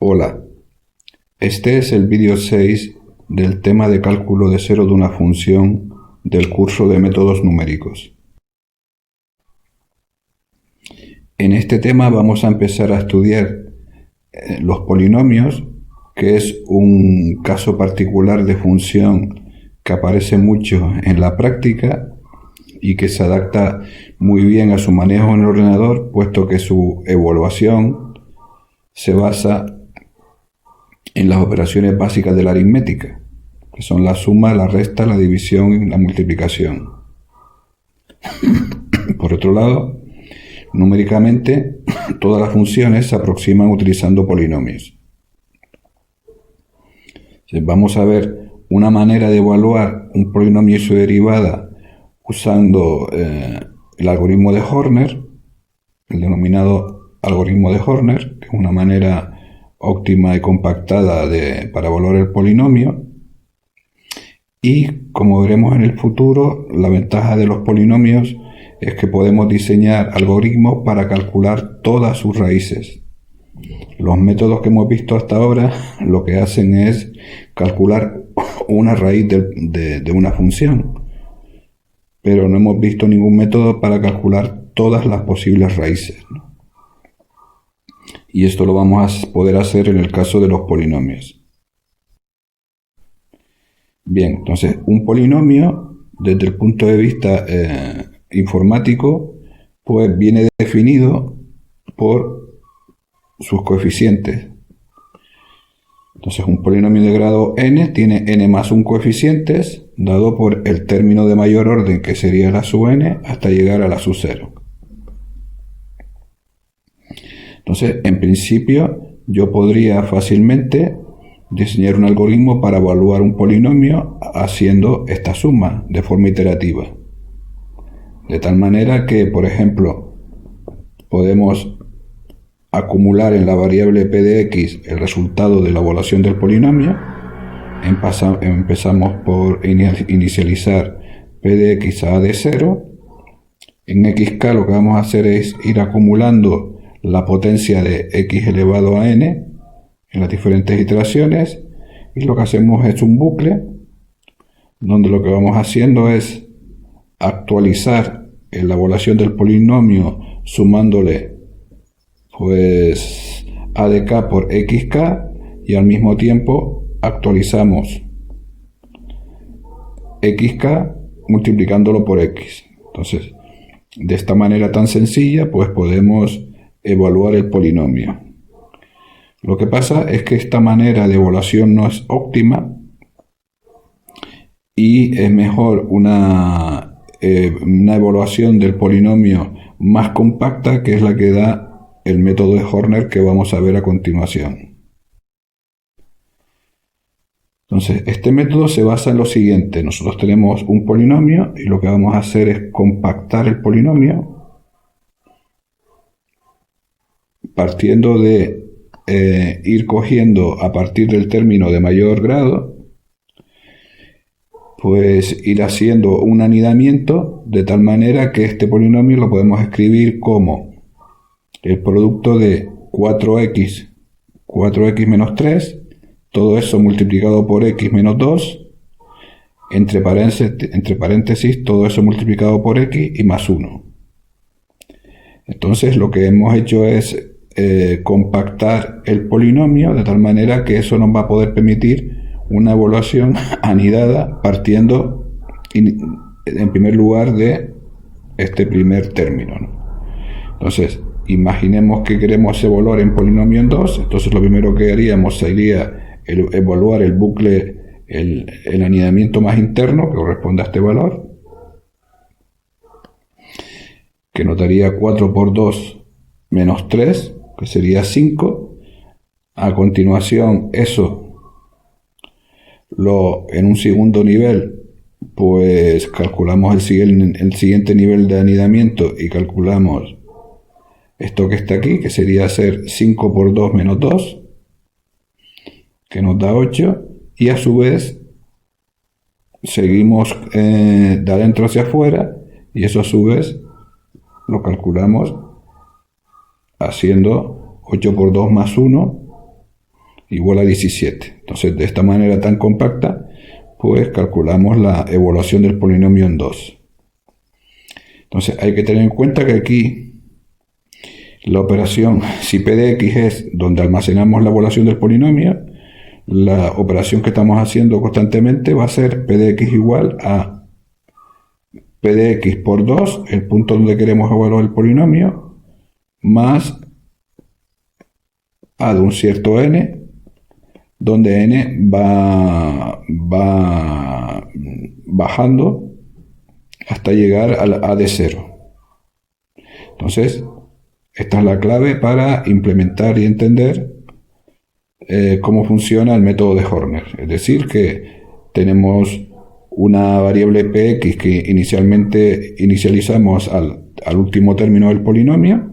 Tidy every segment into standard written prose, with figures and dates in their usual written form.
Hola, este es el vídeo 6 del tema de cálculo de cero de una función del curso de métodos numéricos. En este tema vamos a empezar a estudiar los polinomios, que es un caso particular de función que aparece mucho en la práctica y que se adapta muy bien a su manejo en el ordenador, puesto que su evaluación se basa en las operaciones básicas de la aritmética, que son la suma, la resta, la división y la multiplicación. Por otro lado, numéricamente, todas las funciones se aproximan utilizando polinomios. Vamos a ver una manera de evaluar un polinomio y su derivada usando el algoritmo de Horner, el denominado algoritmo de Horner, que es una manera óptima y compactada para evaluar el polinomio. Y como veremos en el futuro, la ventaja de los polinomios es que podemos diseñar algoritmos para calcular todas sus raíces. Los métodos que hemos visto hasta ahora lo que hacen es calcular una raíz de una función, pero no hemos visto ningún método para calcular todas las posibles raíces, ¿no? Y esto lo vamos a poder hacer en el caso de los polinomios. Bien, entonces un polinomio desde el punto de vista informático pues viene definido por sus coeficientes. Entonces un polinomio de grado n tiene n más 1 coeficientes dado por el término de mayor orden, que sería la sub n, hasta llegar a la sub 0. Entonces, en principio, yo podría fácilmente diseñar un algoritmo para evaluar un polinomio haciendo esta suma de forma iterativa. De tal manera que, por ejemplo, podemos acumular en la variable p de x el resultado de la evaluación del polinomio. Empezamos por inicializar p de x a de 0. En xk lo que vamos a hacer es ir acumulando la potencia de x elevado a n en las diferentes iteraciones, y lo que hacemos es un bucle donde lo que vamos haciendo es actualizar en la evaluación del polinomio sumándole pues a de k por xk, y al mismo tiempo actualizamos xk multiplicándolo por x. Entonces, de esta manera tan sencilla pues podemos evaluar el polinomio. Lo que pasa es que esta manera de evaluación no es óptima y es mejor una evaluación del polinomio más compacta, que es la que da el método de Horner que vamos a ver a continuación. Entonces, este método se basa en lo siguiente. Nosotros tenemos un polinomio y lo que vamos a hacer es compactar el polinomio partiendo de ir cogiendo a partir del término de mayor grado, pues ir haciendo un anidamiento de tal manera que este polinomio lo podemos escribir como el producto de 4x menos 3, todo eso multiplicado por x menos 2, entre paréntesis todo eso multiplicado por x y más 1. Entonces lo que hemos hecho es compactar el polinomio de tal manera que eso nos va a poder permitir una evaluación anidada partiendo en primer lugar de este primer término, ¿no? Entonces, imaginemos que queremos evaluar en polinomio en 2, entonces lo primero que haríamos sería evaluar el bucle, el anidamiento más interno que corresponde a este valor, que nos daría 4 por 2 menos 3, que sería 5. A continuación, eso en un segundo nivel, pues calculamos el siguiente nivel de anidamiento y calculamos esto que está aquí, que sería ser 5 por 2 menos 2, que nos da 8, y a su vez seguimos de adentro hacia afuera, y eso a su vez lo calculamos haciendo 8 por 2 más 1, igual a 17. Entonces, de esta manera tan compacta, pues calculamos la evaluación del polinomio en 2. Entonces, hay que tener en cuenta que aquí la operación, si P de X es donde almacenamos la evaluación del polinomio, la operación que estamos haciendo constantemente va a ser P de X igual a P de X por 2, el punto donde queremos evaluar el polinomio, más A de un cierto n, donde n va bajando hasta llegar al A de 0. Entonces, esta es la clave para implementar y entender cómo funciona el método de Horner. Es decir, que tenemos una variable px que inicialmente inicializamos al último término del polinomio,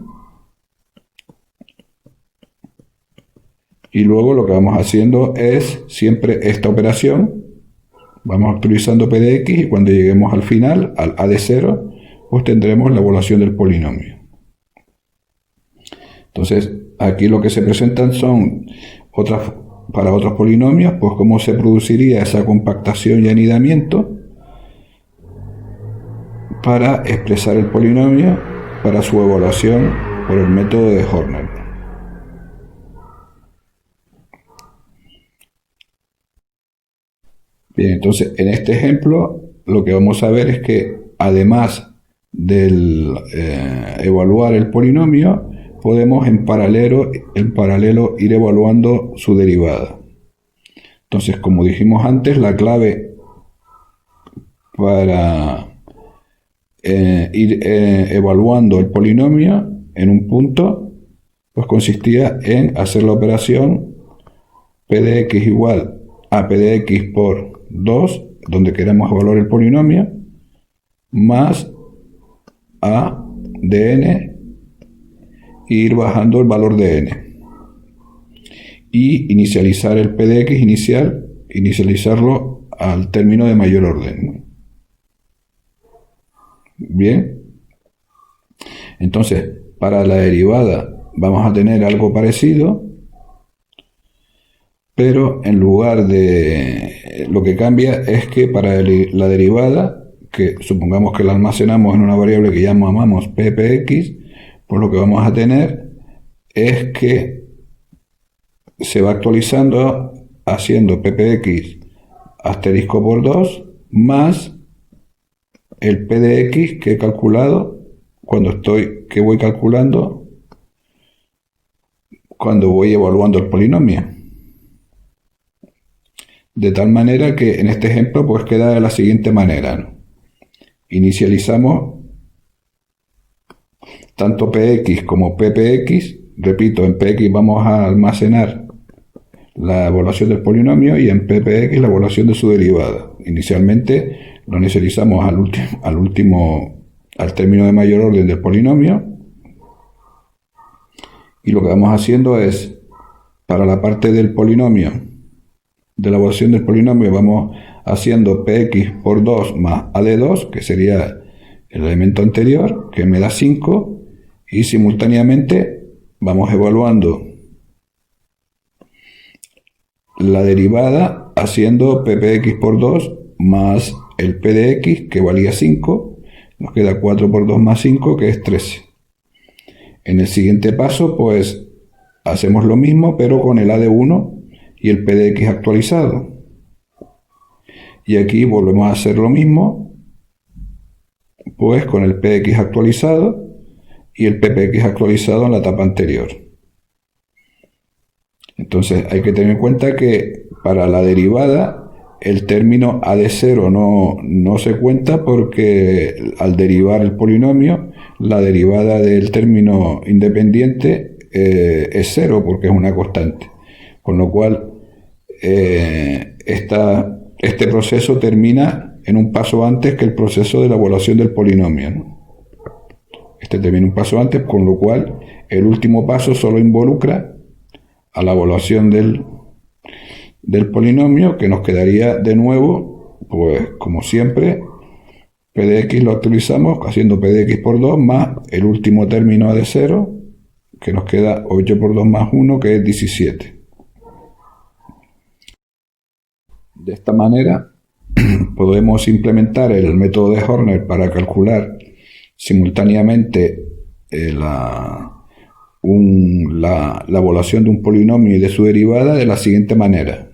y luego lo que vamos haciendo es siempre esta operación. Vamos actualizando p de x y cuando lleguemos al final, al a de 0, pues tendremos la evaluación del polinomio. Entonces, aquí lo que se presentan son para otros polinomios, pues cómo se produciría esa compactación y anidamiento para expresar el polinomio para su evaluación por el método de Horner. Bien, entonces en este ejemplo lo que vamos a ver es que además del evaluar el polinomio, podemos en paralelo ir evaluando su derivada. Entonces, como dijimos antes, la clave para ir evaluando el polinomio en un punto, pues consistía en hacer la operación P de X igual a P de X por 2, donde queremos evaluar el polinomio, más A de n, e ir bajando el valor de n. Y inicializar el P de X inicial, inicializarlo al término de mayor orden. Bien. Entonces, para la derivada vamos a tener algo parecido, pero en lugar de... lo que cambia es que para la derivada, que supongamos que la almacenamos en una variable que llamamos ppx, pues lo que vamos a tener es que se va actualizando haciendo ppx asterisco por 2 más el p de x que he calculado que voy calculando cuando voy evaluando el polinomio. De tal manera que en este ejemplo pues queda de la siguiente manera, ¿no? Inicializamos tanto px como ppx. Repito, en px vamos a almacenar la evaluación del polinomio y en ppx la evaluación de su derivada. Inicialmente lo inicializamos al término de mayor orden del polinomio, y lo que vamos haciendo es, para la parte del polinomio, de la evaluación del polinomio, vamos haciendo px por 2 más a de 2, que sería el elemento anterior, que me da 5, y simultáneamente vamos evaluando la derivada haciendo ppx por 2 más el p de x, que valía 5, nos queda 4 por 2 más 5, que es 13. En el siguiente paso, pues hacemos lo mismo, pero con el a de 1 y el p de x actualizado. Y aquí volvemos a hacer lo mismo, pues con el p de x actualizado y el ppx actualizado en la etapa anterior. Entonces hay que tener en cuenta que para la derivada el término a de 0 no se cuenta, porque al derivar el polinomio la derivada del término independiente es 0, porque es una constante. Con lo cual este proceso termina en un paso antes que el proceso de la evaluación del polinomio, ¿no? Este termina un paso antes, con lo cual el último paso solo involucra a la evaluación del polinomio, que nos quedaría de nuevo, pues como siempre, p de x lo actualizamos haciendo p de x por 2 más el último término a de 0, que nos queda 8 por 2 más 1, que es 17. De esta manera podemos implementar el método de Horner para calcular simultáneamente la evaluación de un polinomio y de su derivada de la siguiente manera.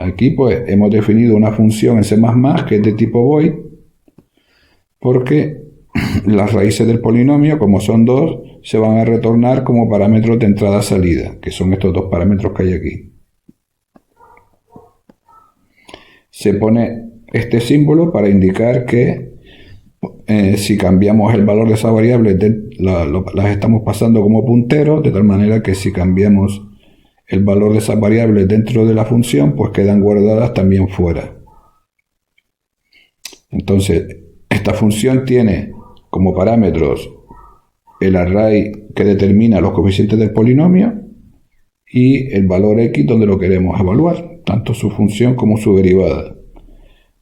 Aquí pues hemos definido una función en C++ que es de tipo void, porque las raíces del polinomio, como son dos, se van a retornar como parámetros de entrada-salida, que son estos dos parámetros que hay aquí. Se pone este símbolo para indicar que si cambiamos el valor de esa variable, las estamos pasando como punteros, de tal manera que si cambiamos el valor de esas variables dentro de la función, pues quedan guardadas también fuera. Entonces, esta función tiene como parámetros el array que determina los coeficientes del polinomio y el valor x donde lo queremos evaluar, tanto su función como su derivada.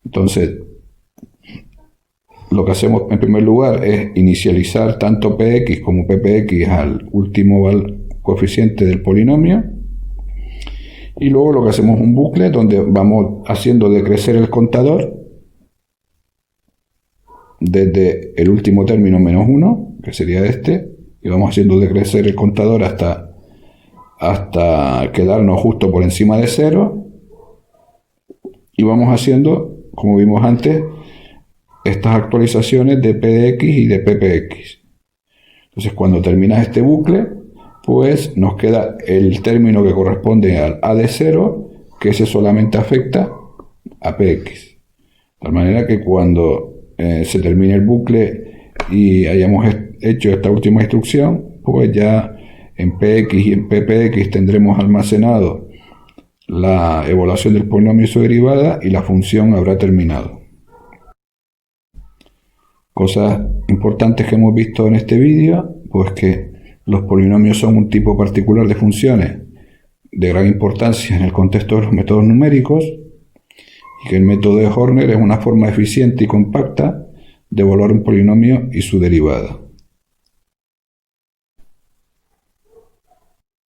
Entonces, lo que hacemos en primer lugar es inicializar tanto px como ppx al último coeficiente del polinomio, y luego lo que hacemos es un bucle donde vamos haciendo decrecer el contador desde el último término menos 1, que sería este, y vamos haciendo decrecer el contador hasta quedarnos justo por encima de 0, y vamos haciendo, como vimos antes, estas actualizaciones de p de x y de ppx. Entonces, cuando termina este bucle, pues nos queda el término que corresponde al a de 0, que ese solamente afecta a px. De tal manera que cuando se termine el bucle y hayamos hecho esta última instrucción, pues ya en px y en ppx tendremos almacenado la evaluación del polinomio y su derivada, y la función habrá terminado. Cosas importantes que hemos visto en este vídeo, pues que los polinomios son un tipo particular de funciones de gran importancia en el contexto de los métodos numéricos, y que el método de Horner es una forma eficiente y compacta de evaluar un polinomio y su derivada.